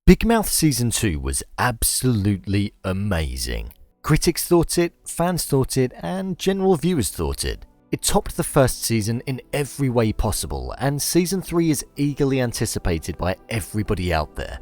Big Mouth Season 2 was absolutely amazing. Critics thought it, fans thought it, and general viewers thought it. It topped the first season in every way possible, and Season 3 is eagerly anticipated by everybody out there.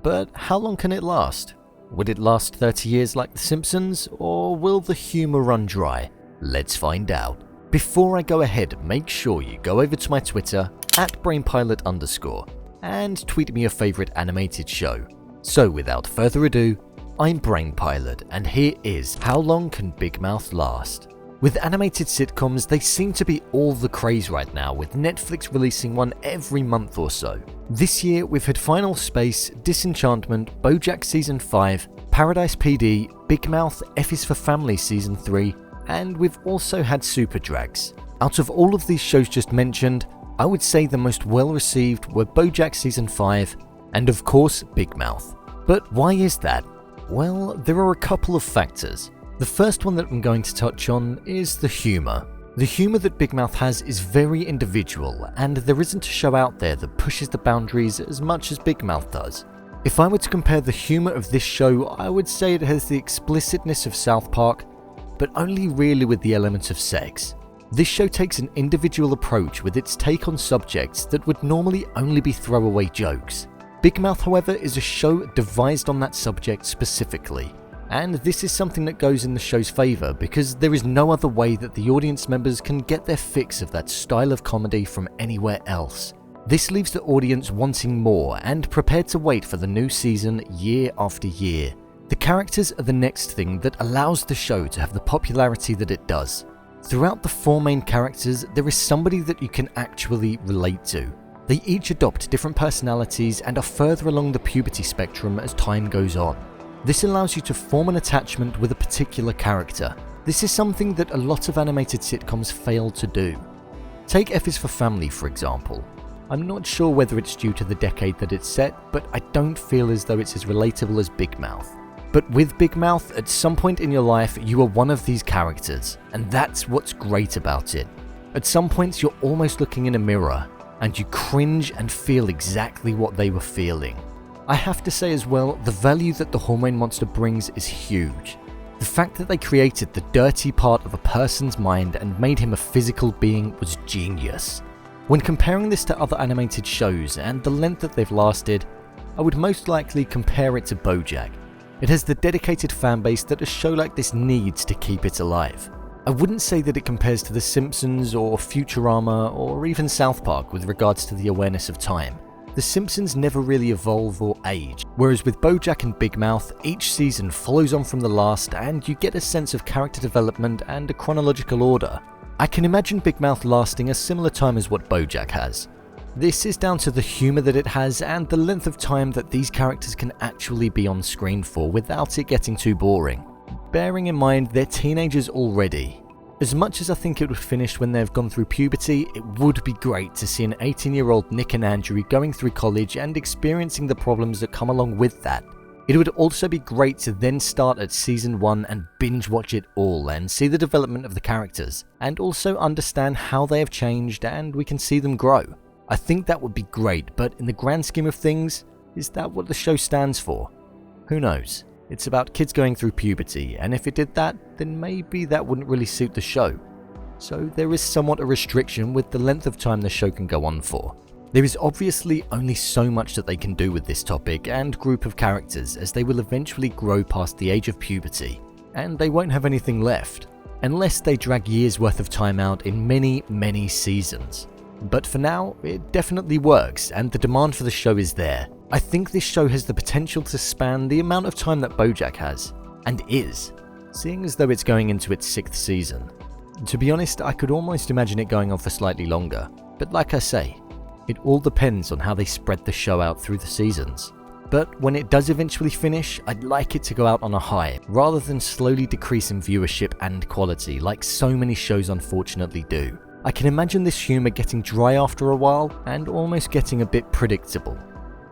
But how long can it last? Would it last 30 years like The Simpsons, or will the humour run dry? Let's find out. Before I go ahead, make sure you go over to my Twitter, @BrainPilot_, and tweet me your favourite animated show. So without further ado, I'm BrainPilot, and here is How Long Can Big Mouth Last? With animated sitcoms, they seem to be all the craze right now, with Netflix releasing one every month or so. This year, we've had Final Space, Disenchantment, BoJack Season 5, Paradise PD, Big Mouth, F is for Family Season 3, and we've also had Super Drags. Out of all of these shows just mentioned, I would say the most well-received were BoJack Season 5, and of course, Big Mouth. But why is that? Well, there are a couple of factors. The first one that I'm going to touch on is the humour. The humour that Big Mouth has is very individual, and there isn't a show out there that pushes the boundaries as much as Big Mouth does. If I were to compare the humour of this show, I would say it has the explicitness of South Park, but only really with the element of sex. This show takes an individual approach with its take on subjects that would normally only be throwaway jokes. Big Mouth, however, is a show devised on that subject specifically, and this is something that goes in the show's favour because there is no other way that the audience members can get their fix of that style of comedy from anywhere else. This leaves the audience wanting more and prepared to wait for the new season year after year. The characters are the next thing that allows the show to have the popularity that it does. Throughout the four main characters, there is somebody that you can actually relate to. They each adopt different personalities and are further along the puberty spectrum as time goes on. This allows you to form an attachment with a particular character. This is something that a lot of animated sitcoms fail to do. Take F is for Family, for example. I'm not sure whether it's due to the decade that it's set, but I don't feel as though it's as relatable as Big Mouth. But with Big Mouth, at some point in your life, you are one of these characters, and that's what's great about it. At some points, you're almost looking in a mirror, and you cringe and feel exactly what they were feeling. I have to say as well, the value that the Hormone Monster brings is huge. The fact that they created the dirty part of a person's mind and made him a physical being was genius. When comparing this to other animated shows and the length that they've lasted, I would most likely compare it to BoJack. It has the dedicated fanbase that a show like this needs to keep it alive. I wouldn't say that it compares to The Simpsons or Futurama or even South Park with regards to the awareness of time. The Simpsons never really evolve or age, whereas with BoJack and Big Mouth, each season follows on from the last and you get a sense of character development and a chronological order. I can imagine Big Mouth lasting a similar time as what BoJack has. This is down to the humour that it has and the length of time that these characters can actually be on screen for without it getting too boring. Bearing in mind they're teenagers already. As much as I think it would finish when they've gone through puberty, it would be great to see an 18-year-old Nick and Andrew going through college and experiencing the problems that come along with that. It would also be great to then start at Season 1 and binge watch it all and see the development of the characters, and also understand how they have changed and we can see them grow. I think that would be great, but in the grand scheme of things, is that what the show stands for? Who knows? It's about kids going through puberty, and if it did that, then maybe that wouldn't really suit the show. So there is somewhat a restriction with the length of time the show can go on for. There is obviously only so much that they can do with this topic and group of characters, as they will eventually grow past the age of puberty, and they won't have anything left, unless they drag years worth of time out in many seasons. But for now, it definitely works, and the demand for the show is there. I think this show has the potential to span the amount of time that BoJack has, and is, seeing as though it's going into its 6th season. To be honest, I could almost imagine it going on for slightly longer, but like I say, it all depends on how they spread the show out through the seasons. But when it does eventually finish, I'd like it to go out on a high, rather than slowly decrease in viewership and quality like so many shows unfortunately do. I can imagine this humour getting dry after a while and almost getting a bit predictable.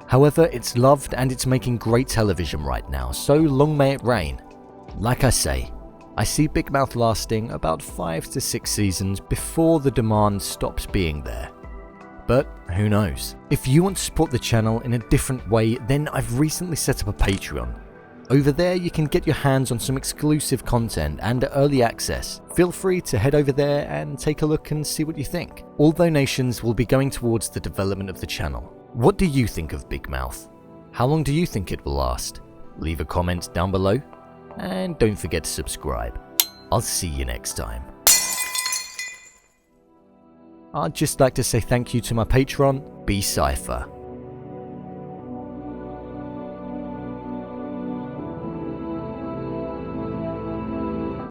However, it's loved and it's making great television right now, so long may it reign. Like I say, I see Big Mouth lasting about 5 to 6 seasons before the demand stops being there. but who knows. If you want to support the channel in a different way, then I've recently set up a Patreon. Over there you can get your hands on some exclusive content and early access. Feel free to head over there and take a look and see what you think. All donations will be going towards the development of the channel. What do you think of Big Mouth? How long do you think it will last? Leave a comment down below, and don't forget to subscribe. I'll see you next time. I'd just like to say thank you to my patron, B Cypher.